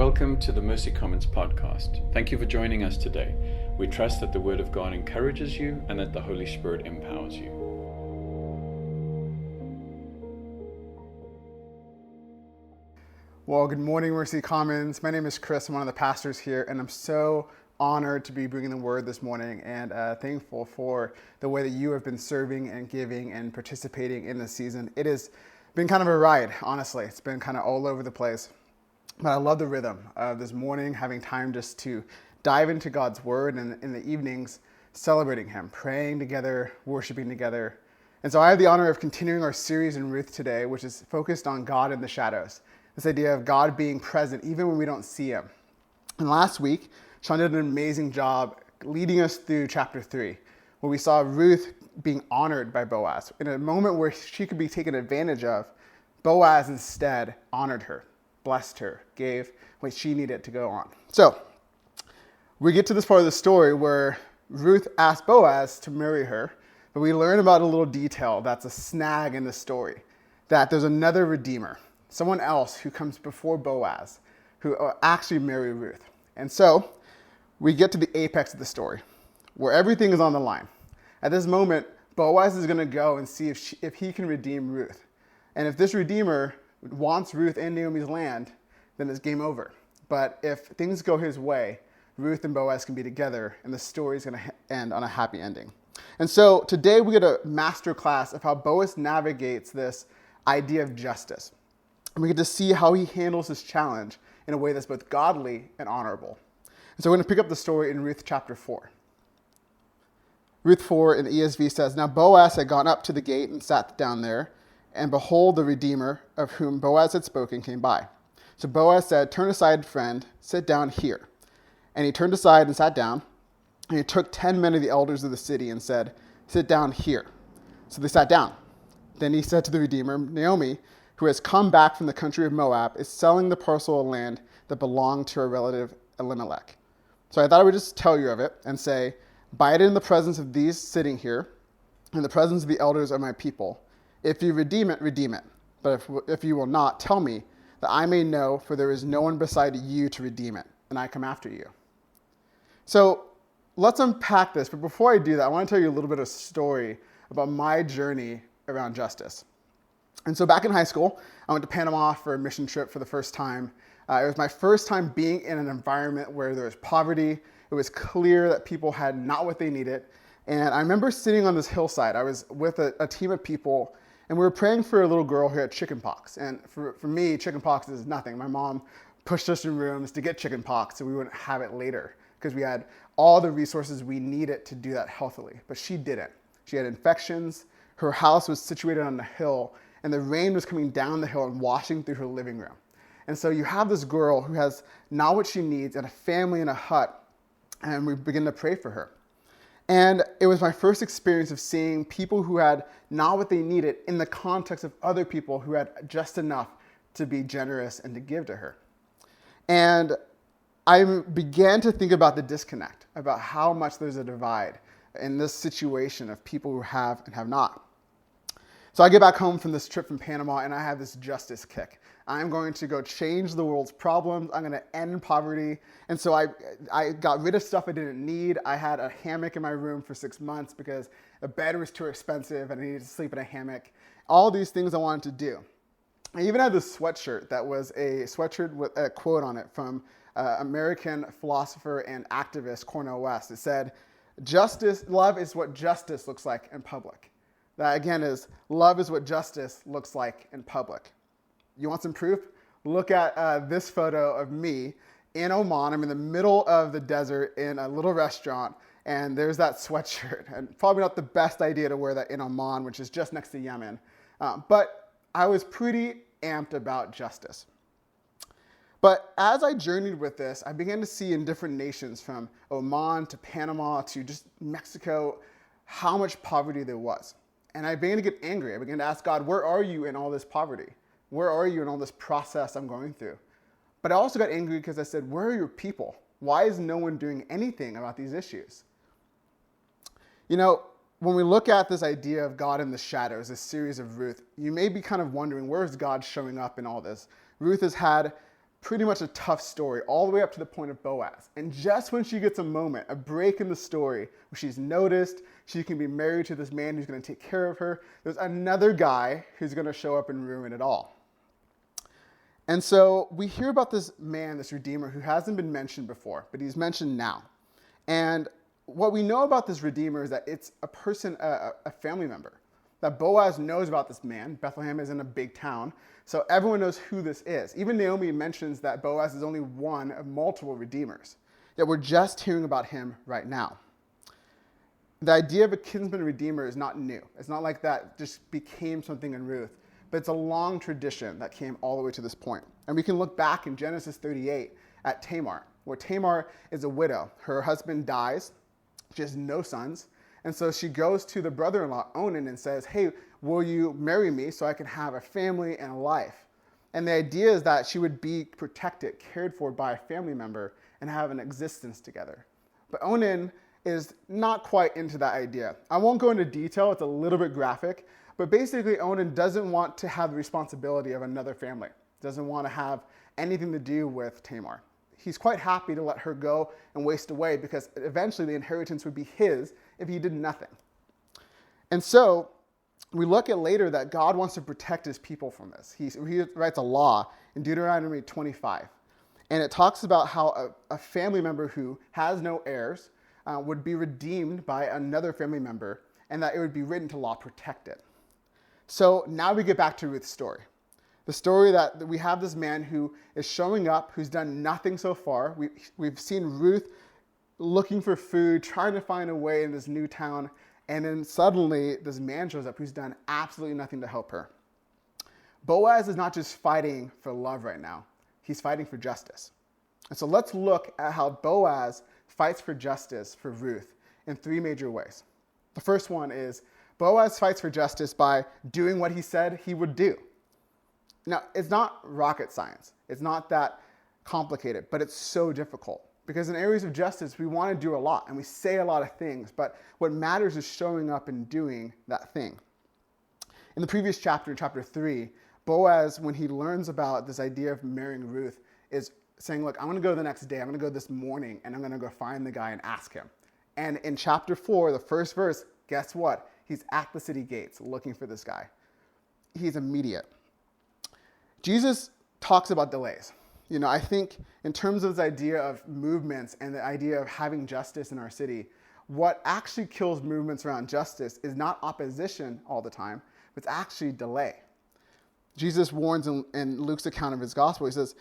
Welcome to the Mercy Commons podcast. Thank you for joining us today. We trust that the Word of God encourages you and that the Holy Spirit empowers you. Well, good morning, Mercy Commons. My name is Chris. I'm one of the pastors here, and I'm so honored to be bringing the Word this morning and thankful for the way that you have been serving and giving and participating in this season. It has been kind of a ride, honestly. It's been kind of all over the place. But I love the rhythm of this morning, having time just to dive into God's Word, and in the evenings, celebrating Him, praying together, worshiping together. And so I have the honor of continuing our series in Ruth today, which is focused on God in the shadows. This idea of God being present even when we don't see Him. And last week, Sean did an amazing job leading us through chapter 3, where we saw Ruth being honored by Boaz. In a moment where she could be taken advantage of, Boaz instead honored her, blessed her, gave what she needed to go on. So we get to this part of the story where Ruth asked Boaz to marry her, but we learn about a little detail that's a snag in the story, that there's another redeemer, someone else who comes before Boaz, who actually marry Ruth. And so we get to the apex of the story, where everything is on the line. At this moment, Boaz is going to go and see if he can redeem Ruth. And if this redeemer wants Ruth and Naomi's land, then it's game over. But if things go his way, Ruth and Boaz can be together, and the story is going to end on a happy ending. And so today we get a master class of how Boaz navigates this idea of justice. And we get to see how he handles this challenge in a way that's both godly and honorable. And so we're going to pick up the story in Ruth chapter 4. Ruth 4 in the ESV says, "Now Boaz had gone up to the gate and sat down there, and behold, the Redeemer of whom Boaz had spoken came by. So Boaz said, 'Turn aside, friend, sit down here.' And he turned aside and sat down. And he took 10 men of the elders of the city and said, 'Sit down here.' So they sat down. Then he said to the Redeemer, 'Naomi, who has come back from the country of Moab, is selling the parcel of land that belonged to her relative Elimelech.' So I thought I would just tell you of it and say, 'Buy it in the presence of these sitting here, in the presence of the elders of my people. If you redeem it, redeem it. But if you will not, tell me, that I may know, for there is no one beside you to redeem it, and I come after you.'" So let's unpack this. But before I do that, I want to tell you a little bit of a story about my journey around justice. And so back in high school, I went to Panama for a mission trip for the first time. It was my first time being in an environment where there was poverty. It was clear that people had not what they needed. And I remember sitting on this hillside. I was with a team of people, and we were praying for a little girl who had chickenpox. And for me, chickenpox is nothing. My mom pushed us in rooms to get chickenpox so we wouldn't have it later, because we had all the resources we needed to do that healthily. But she didn't. She had infections. Her house was situated on a hill, and the rain was coming down the hill and washing through her living room. And so you have this girl who has not what she needs and a family in a hut, and we begin to pray for her. And it was my first experience of seeing people who had not what they needed in the context of other people who had just enough to be generous and to give to her. And I began to think about the disconnect, about how much there's a divide in this situation of people who have and have not. So I get back home from this trip from Panama, and I have this justice kick. I'm going to go change the world's problems. I'm going to end poverty. And so I got rid of stuff I didn't need. I had a hammock in my room for 6 months because the bed was too expensive and I needed to sleep in a hammock. All these things I wanted to do. I even had this sweatshirt that was a sweatshirt with a quote on it from American philosopher and activist Cornel West. It said, love is what justice looks like in public. That again is, love is what justice looks like in public. You want some proof? Look at this photo of me in Oman. I'm in the middle of the desert in a little restaurant, and there's that sweatshirt. And probably not the best idea to wear that in Oman, which is just next to Yemen. But I was pretty amped about justice. But as I journeyed with this, I began to see in different nations, from Oman to Panama to just Mexico, how much poverty there was. And I began to get angry. I began to ask God, where are you in all this poverty? Where are you in all this process I'm going through? But I also got angry because I said, where are your people? Why is no one doing anything about these issues? You know, when we look at this idea of God in the shadows, this series of Ruth, you may be kind of wondering, where is God showing up in all this? Ruth has had pretty much a tough story, all the way up to the point of Boaz. And just when she gets a moment, a break in the story, where she's noticed, she can be married to this man who's going to take care of her, there's another guy who's going to show up and ruin it all. And so we hear about this man, this Redeemer, who hasn't been mentioned before, but he's mentioned now. And what we know about this Redeemer is that it's a person, a family member. That Boaz knows about this man. Bethlehem is in a big town, so everyone knows who this is. Even Naomi mentions that Boaz is only one of multiple redeemers, yet we're just hearing about him right now. The idea of a kinsman redeemer is not new. It's not like that just became something in Ruth, but it's a long tradition that came all the way to this point. And we can look back in Genesis 38 at Tamar, where Tamar is a widow. Her husband dies. She has no sons. And so she goes to the brother-in-law, Onan, and says, hey, will you marry me so I can have a family and a life? And the idea is that she would be protected, cared for by a family member, and have an existence together. But Onan is not quite into that idea. I won't go into detail. It's a little bit graphic. But basically, Onan doesn't want to have the responsibility of another family. Doesn't want to have anything to do with Tamar. He's quite happy to let her go and waste away because eventually the inheritance would be his if he did nothing. And so we look at later that God wants to protect his people from this. He writes a law in Deuteronomy 25. And it talks about how a family member who has no heirs would be redeemed by another family member, and that it would be written to law protected. So now we get back to Ruth's story. The story that we have this man who is showing up, who's done nothing so far. We've seen Ruth looking for food, trying to find a way in this new town, and then suddenly this man shows up who's done absolutely nothing to help her. Boaz is not just fighting for love right now. He's fighting for justice. And so let's look at how Boaz fights for justice for Ruth in three major ways. The first one is Boaz fights for justice by doing what he said he would do. Now, it's not rocket science. It's not that complicated, but it's so difficult. Because in areas of justice, we want to do a lot, and we say a lot of things, but what matters is showing up and doing that thing. In the previous chapter, in chapter 3, Boaz, when he learns about this idea of marrying Ruth, is saying, look, I'm going to go the next day. I'm going to go this morning, and I'm going to go find the guy and ask him. And in chapter 4, the first verse, guess what? He's at the city gates looking for this guy. He's immediate. Jesus talks about delays. I think in terms of this idea of movements and the idea of having justice in our city, what actually kills movements around justice is not opposition all the time, but it's actually delay. Jesus warns in Luke's account of his gospel, he says,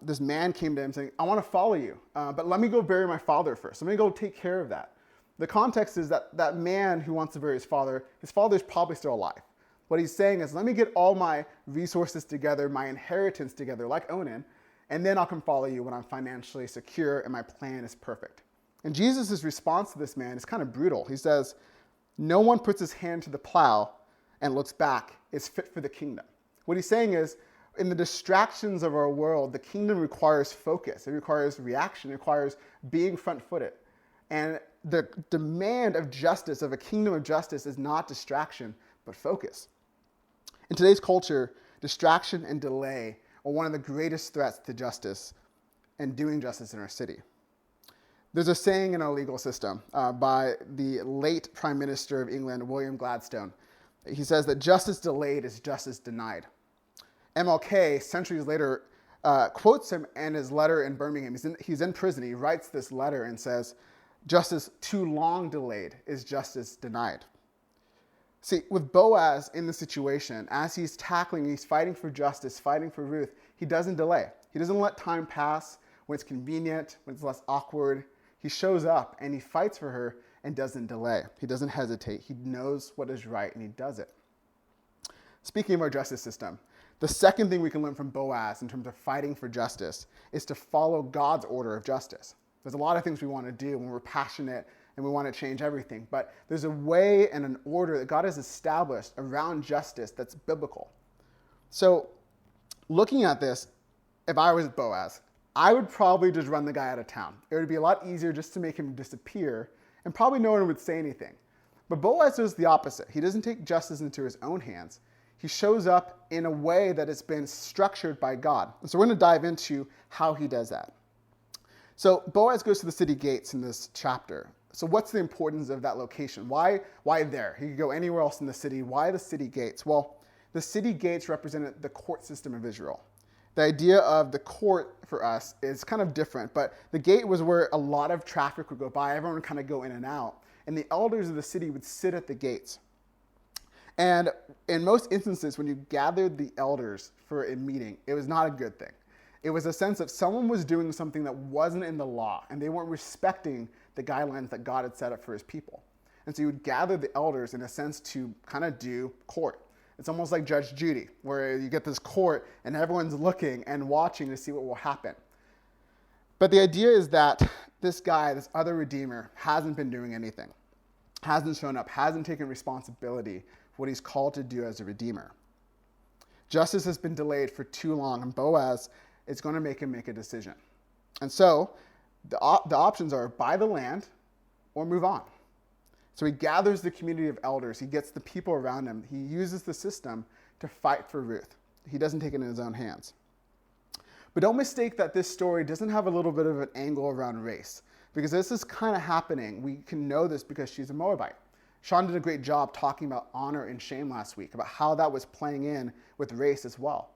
this man came to him saying, I want to follow you, but let me go bury my father first. Let me go take care of that. The context is that man who wants to bury his father's probably still alive. What he's saying is, let me get all my resources together, my inheritance together, like Onan, and then I'll come follow you when I'm financially secure and my plan is perfect. And Jesus' response to this man is kind of brutal. He says, no one puts his hand to the plow and looks back is fit for the kingdom. What he's saying is, in the distractions of our world, the kingdom requires focus. It requires reaction. It requires being front-footed. And the demand of justice, of a kingdom of justice, is not distraction, but focus. In today's culture, distraction and delay are one of the greatest threats to justice and doing justice in our city. There's a saying in our legal system by the late Prime Minister of England, William Gladstone. He says that justice delayed is justice denied. MLK, centuries later, quotes him in his letter in Birmingham. He's in prison. He writes this letter and says, justice too long delayed is justice denied. See, with Boaz in the situation, as he's fighting for justice, fighting for Ruth, he doesn't delay. He doesn't let time pass when it's convenient, when it's less awkward. He shows up and he fights for her and doesn't delay. He doesn't hesitate. He knows what is right and he does it. Speaking of our justice system, the second thing we can learn from Boaz in terms of fighting for justice is to follow God's order of justice. There's a lot of things we want to do when we're passionate and we want to change everything, but there's a way and an order that God has established around justice that's biblical. So looking at this, if I was Boaz, I would probably just run the guy out of town. It would be a lot easier just to make him disappear, and probably no one would say anything. But Boaz does the opposite. He doesn't take justice into his own hands. He shows up in a way that has been structured by God. And so we're going to dive into how he does that. So Boaz goes to the city gates in this chapter. So what's the importance of that location? Why there? He could go anywhere else in the city. Why the city gates? Well, the city gates represented the court system of Israel. The idea of the court for us is kind of different, but the gate was where a lot of traffic would go by. Everyone would kind of go in and out. And the elders of the city would sit at the gates. And in most instances, when you gathered the elders for a meeting, it was not a good thing. It was a sense that someone was doing something that wasn't in the law, and they weren't respecting the guidelines that God had set up for his people. And so you would gather the elders, in a sense, to kind of do court. It's almost like Judge Judy, where you get this court, and everyone's looking and watching to see what will happen. But the idea is that this guy, this other redeemer, hasn't been doing anything, hasn't shown up, hasn't taken responsibility for what he's called to do as a redeemer. Justice has been delayed for too long, and Boaz is going to make him make a decision. And so the options are buy the land or move on. So he gathers the community of elders. He gets the people around him. He uses the system to fight for Ruth. He doesn't take it in his own hands. But don't mistake that this story doesn't have a little bit of an angle around race, because this is kind of happening. We can know this because she's a Moabite. Sean did a great job talking about honor and shame last week, about how that was playing in with race as well.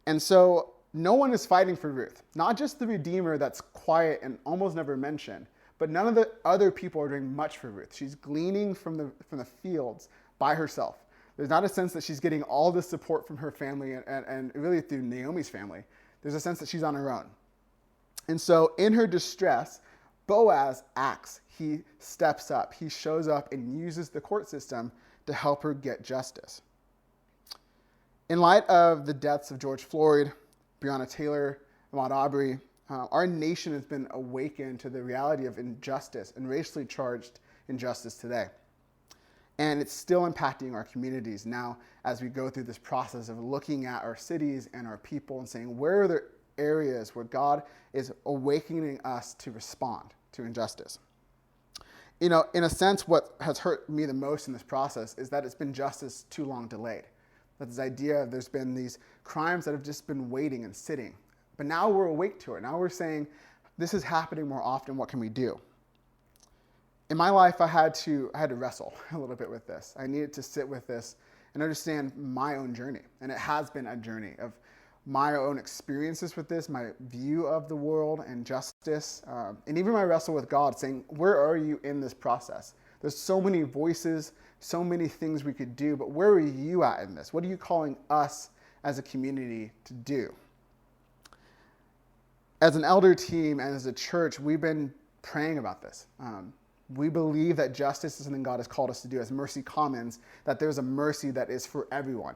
And so no one is fighting for Ruth, not just the redeemer that's quiet and almost never mentioned, but none of the other people are doing much for Ruth. She's gleaning from the fields by herself. There's not a sense that she's getting all this support from her family and really through Naomi's family. There's a sense that she's on her own. And so in her distress, Boaz acts. He steps up. He shows up and uses the court system to help her get justice. In light of the deaths of George Floyd, Breonna Taylor, Ahmaud Arbery, our nation has been awakened to the reality of injustice and racially charged injustice today. And it's still impacting our communities now as we go through this process of looking at our cities and our people and saying, where are the areas where God is awakening us to respond to injustice? You know, in a sense, what has hurt me the most in this process is that it's been justice too long delayed. That this idea of there's been these crimes that have just been waiting and sitting. But now we're awake to it. Now we're saying, this is happening more often. What can we do? In my life, I had to wrestle a little bit with this. I needed to sit with this and understand my own journey. And it has been a journey of my own experiences with this, my view of the world and justice, and even my wrestle with God, saying, where are you in this process? There's so many voices, so many things we could do, but where are you at in this? What are you calling us as a community to do? As an elder team and as a church, we've been praying about this. We believe that justice is something God has called us to do as Mercy Commons, that there's a mercy that is for everyone.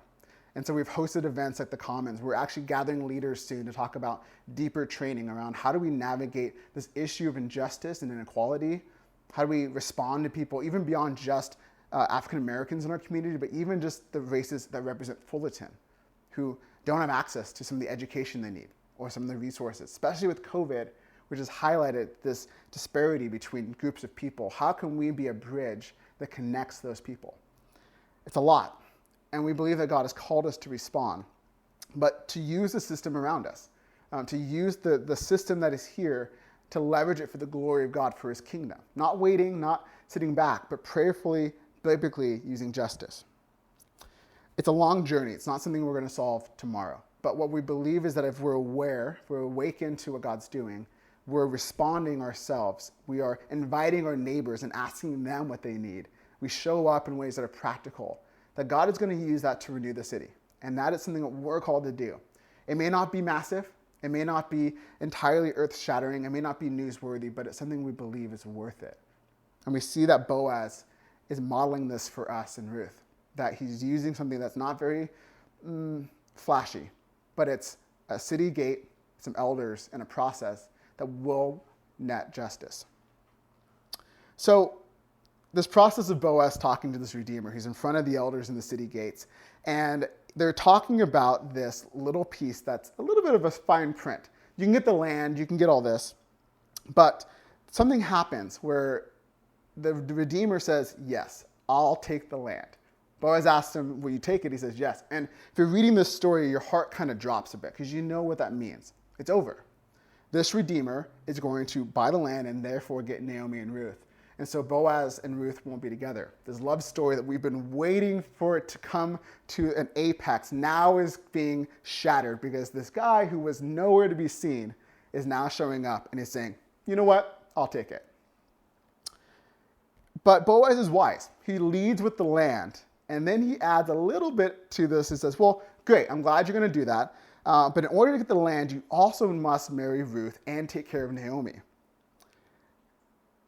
And so we've hosted events like the Commons. We're actually gathering leaders soon to talk about deeper training around how do we navigate this issue of injustice and inequality? How do we respond to people, even beyond just African Americans in our community, but even just the races that represent Fullerton, who don't have access to some of the education they need or some of the resources, especially with COVID, which has highlighted this disparity between groups of people. How can we be a bridge that connects those people? It's a lot, and we believe that God has called us to respond, but to use the system around us, to use the system that is here to leverage it for the glory of God, for his kingdom. Not waiting, not sitting back, but prayerfully, biblically using justice. It's a long journey. It's not something we're going to solve tomorrow. But what we believe is that if we're aware, if we're awakened to what God's doing, we're responding ourselves. We are inviting our neighbors and asking them what they need. We show up in ways that are practical, that God is going to use that to renew the city. And that is something that we're called to do. It may not be massive. It may not be entirely earth-shattering. It may not be newsworthy, but it's something we believe is worth it. And we see that Boaz is modeling this for us in Ruth, that he's using something that's not very flashy, but it's a city gate, some elders, and a process that will net justice. So this process of Boaz talking to this redeemer, he's in front of the elders in the city gates, and they're talking about this little piece that's a little bit of a fine print. You can get the land, you can get all this, but something happens where the redeemer says, yes, I'll take the land, Boaz asked him, will you take it? He says, yes. And if you're reading this story, your heart kind of drops a bit because you know what that means. It's over. This Redeemer is going to buy the land and therefore get Naomi and Ruth. And so Boaz and Ruth won't be together. This love story that we've been waiting for it to come to an apex now is being shattered because this guy who was nowhere to be seen is now showing up and he's saying, you know what? I'll take it. But Boaz is wise. He leads with the land. And then he adds a little bit to this and says, well, great, I'm glad you're going to do that. But in order to get the land, you also must marry Ruth and take care of Naomi.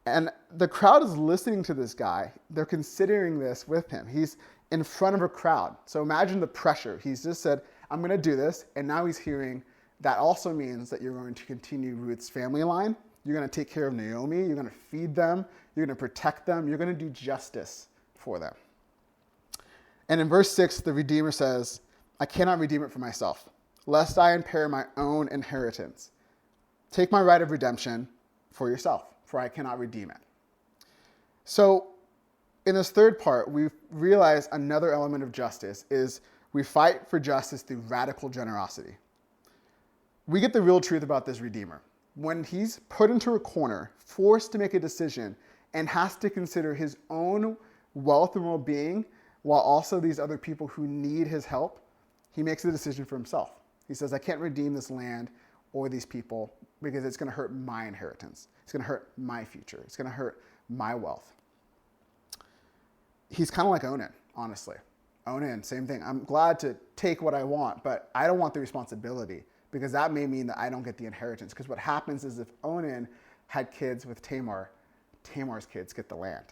And the crowd is listening to this guy. They're considering this with him. He's in front of a crowd. So imagine the pressure. He's just said, I'm going to do this. And now he's hearing that also means that you're going to continue Ruth's family line. You're going to take care of Naomi. You're going to feed them. You're going to protect them. You're going to do justice for them. And in verse 6, the Redeemer says, I cannot redeem it for myself, lest I impair my own inheritance. Take my right of redemption for yourself, for I cannot redeem it. So in this third part, we realize another element of justice is we fight for justice through radical generosity. We get the real truth about this Redeemer. When he's put into a corner, forced to make a decision, and has to consider his own wealth and well-being, while also these other people who need his help, he makes a decision for himself. He says, I can't redeem this land or these people because it's going to hurt my inheritance. It's going to hurt my future. It's going to hurt my wealth. He's kind of like Onan, honestly. Onan, same thing. I'm glad to take what I want, but I don't want the responsibility because that may mean that I don't get the inheritance. Because what happens is if Onan had kids with Tamar, Tamar's kids get the land.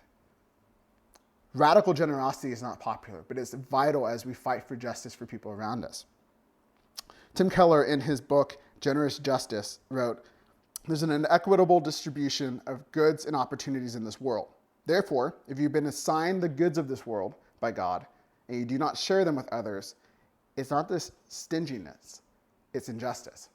Radical generosity is not popular, but it's vital as we fight for justice for people around us. Tim Keller, in his book, Generous Justice, wrote, there's an inequitable distribution of goods and opportunities in this world. Therefore, if you've been assigned the goods of this world by God, and you do not share them with others, it's not this stinginess, it's injustice.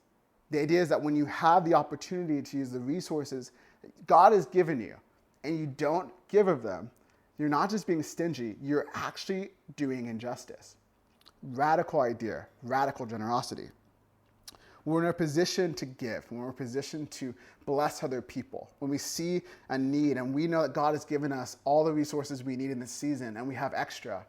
The idea is that when you have the opportunity to use the resources that God has given you, and you don't give of them, you're not just being stingy, you're actually doing injustice. Radical idea, radical generosity. When we're in a position to give, when we're in a position to bless other people, when we see a need and we know that God has given us all the resources we need in this season and we have extra,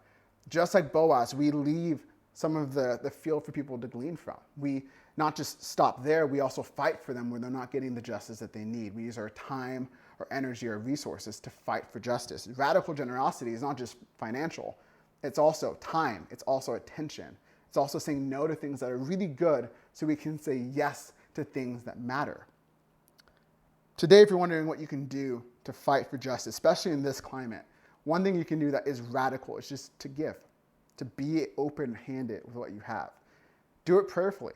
just like Boaz, we leave some of the field for people to glean from. We not just stop there, we also fight for them when they're not getting the justice that they need. We use our time, our energy, our resources to fight for justice. Radical generosity is not just financial. It's also time. It's also attention. It's also saying no to things that are really good so we can say yes to things that matter. Today, if you're wondering what you can do to fight for justice, especially in this climate, one thing you can do that is radical is just to give, to be open-handed with what you have. Do it prayerfully.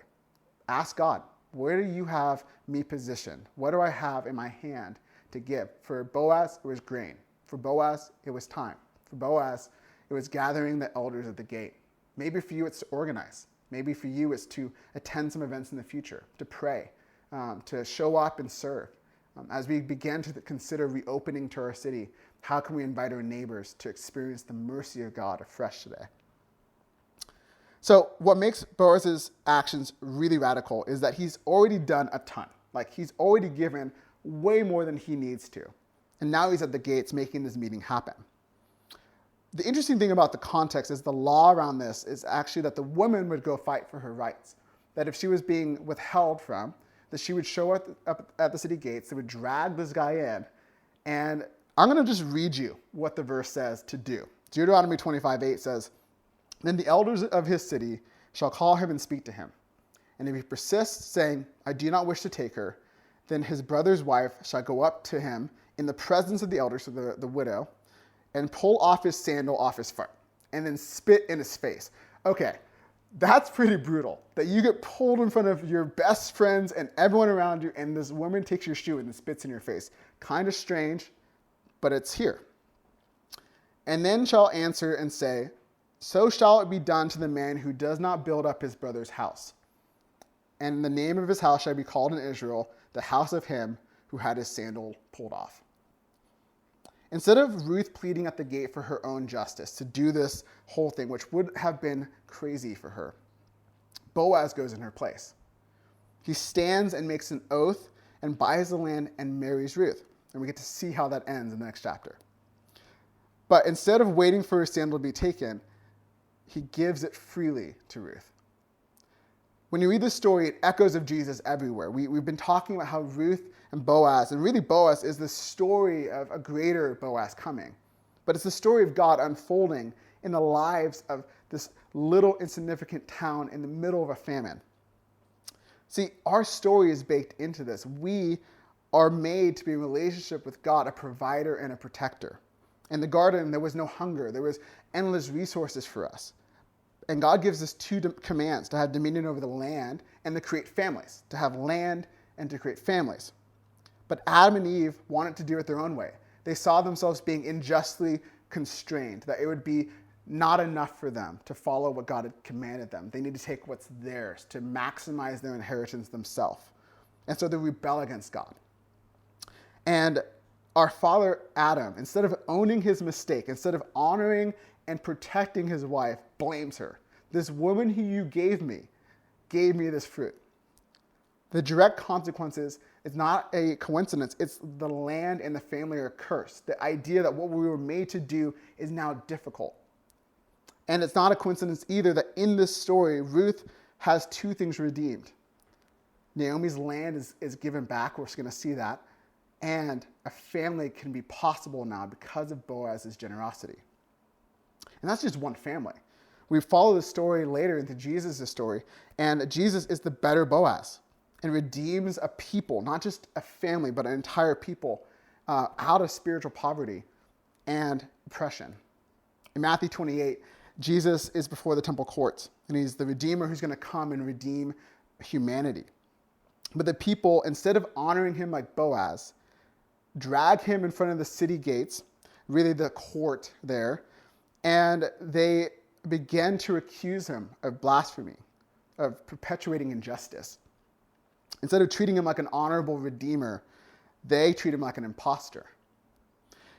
Ask God, where do you have me positioned? What do I have in my hand to give? For Boaz, it was grain. For Boaz, it was time. For Boaz, it was gathering the elders at the gate. Maybe for you, it's to organize. Maybe for you, it's to attend some events in the future, to pray, to show up and serve. As we begin to consider reopening to our city, how can we invite our neighbors to experience the mercy of God afresh today? So what makes Boaz's actions really radical is that he's already done a ton. Like he's already given way more than he needs to. And now he's at the gates making this meeting happen. The interesting thing about the context is the law around this is actually that the woman would go fight for her rights. That if she was being withheld from, that she would show up at the city gates, they would drag this guy in. And I'm going to just read you what the verse says to do. Deuteronomy 25:8 says, then the elders of his city shall call him and speak to him. And if he persists, saying, I do not wish to take her, then his brother's wife shall go up to him in the presence of the elders, so the widow, and pull off his sandal off his foot, and then spit in his face. Okay, that's pretty brutal, that you get pulled in front of your best friends and everyone around you, and this woman takes your shoe and then spits in your face. Kind of strange, but it's here. And then shall answer and say, so shall it be done to the man who does not build up his brother's house. And the name of his house shall be called in Israel, the house of him who had his sandal pulled off. Instead of Ruth pleading at the gate for her own justice to do this whole thing, which would have been crazy for her, Boaz goes in her place. He stands and makes an oath and buys the land and marries Ruth. And we get to see how that ends in the next chapter. But instead of waiting for her sandal to be taken, he gives it freely to Ruth. When you read this story, it echoes of Jesus everywhere. We've been talking about how Ruth and Boaz, and really Boaz is the story of a greater Boaz coming. But it's the story of God unfolding in the lives of this little insignificant town in the middle of a famine. See, our story is baked into this. We are made to be in relationship with God, a provider and a protector. In the garden, there was no hunger. There was endless resources for us. And God gives us two commands: to have dominion over the land and to create families, to have land and to create families. But Adam and Eve wanted to do it their own way. They saw themselves being unjustly constrained, that it would be not enough for them to follow what God had commanded them. They need to take what's theirs to maximize their inheritance themselves. And so they rebel against God. And our father Adam, instead of owning his mistake, instead of honoring and protecting his wife, blames her. This woman who you gave me this fruit. The direct consequences is not a coincidence. It's the land and the family are cursed. The idea that what we were made to do is now difficult. And it's not a coincidence either that in this story, Ruth has two things redeemed. Naomi's land is given back. We're just going to see that. And a family can be possible now because of Boaz's generosity. And that's just one family. We follow the story later into Jesus' story, and Jesus is the better Boaz and redeems a people, not just a family, but an entire people out of spiritual poverty and oppression. In Matthew 28, Jesus is before the temple courts, and he's the Redeemer who's going to come and redeem humanity. But the people, instead of honoring him like Boaz, drag him in front of the city gates, really the court there, and they began to accuse him of blasphemy, of perpetuating injustice. Instead of treating him like an honorable redeemer, they treat him like an imposter.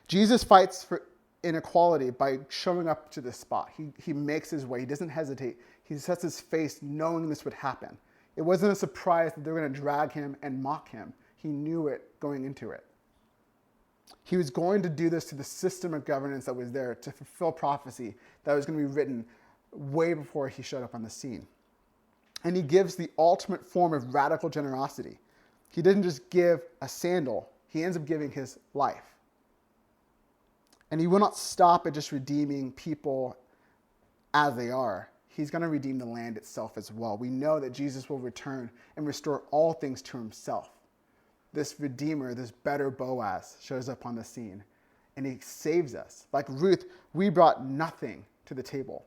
Jesus fights for inequality by showing up to this spot. He makes his way. He doesn't hesitate. He sets his face knowing this would happen. It wasn't a surprise that they were going to drag him and mock him. He knew it going into it. He was going to do this to the system of governance that was there to fulfill prophecy that was going to be written way before he showed up on the scene. And he gives the ultimate form of radical generosity. He didn't just give a sandal. He ends up giving his life. And he will not stop at just redeeming people as they are. He's going to redeem the land itself as well. We know that Jesus will return and restore all things to himself. This Redeemer, this better Boaz, shows up on the scene, and he saves us. Like Ruth, we brought nothing to the table.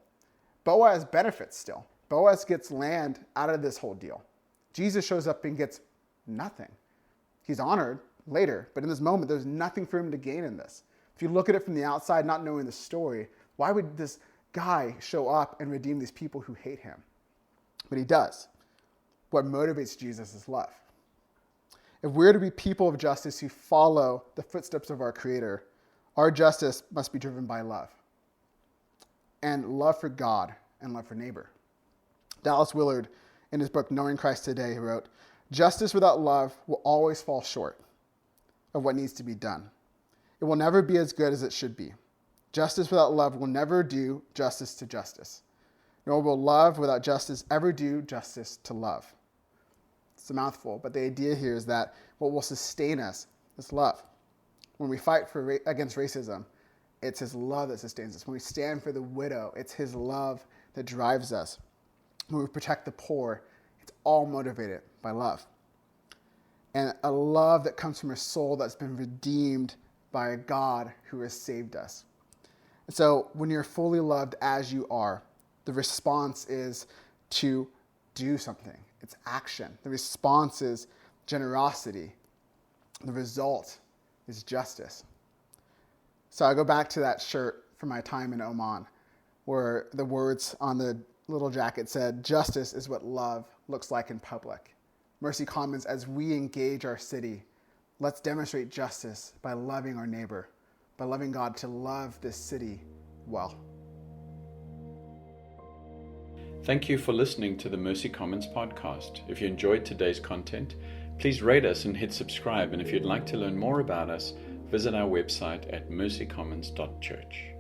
Boaz benefits still. Boaz gets land out of this whole deal. Jesus shows up and gets nothing. He's honored later, but in this moment, there's nothing for him to gain in this. If you look at it from the outside, not knowing the story, why would this guy show up and redeem these people who hate him? But he does. What motivates Jesus is love. If we're to be people of justice who follow the footsteps of our Creator, our justice must be driven by love. And love for God and love for neighbor. Dallas Willard, in his book, Knowing Christ Today, wrote, "Justice without love will always fall short of what needs to be done. It will never be as good as it should be. Justice without love will never do justice to justice, nor will love without justice ever do justice to love." It's a mouthful, but the idea here is that what will sustain us is love. When we fight against racism, it's his love that sustains us. When we stand for the widow, it's his love that drives us. When we protect the poor, it's all motivated by love. And a love that comes from a soul that's been redeemed by a God who has saved us. And so when you're fully loved as you are, the response is to do something. It's action. The response is generosity. The result is justice. So I go back to that shirt from my time in Oman, where the words on the little jacket said, "Justice is what love looks like in public." Mercy Commons, as we engage our city, let's demonstrate justice by loving our neighbor. but loving God to love this city well. Thank you for listening to the Mercy Commons podcast. If you enjoyed today's content, please rate us and hit subscribe. And if you'd like to learn more about us, visit our website at mercycommons.church.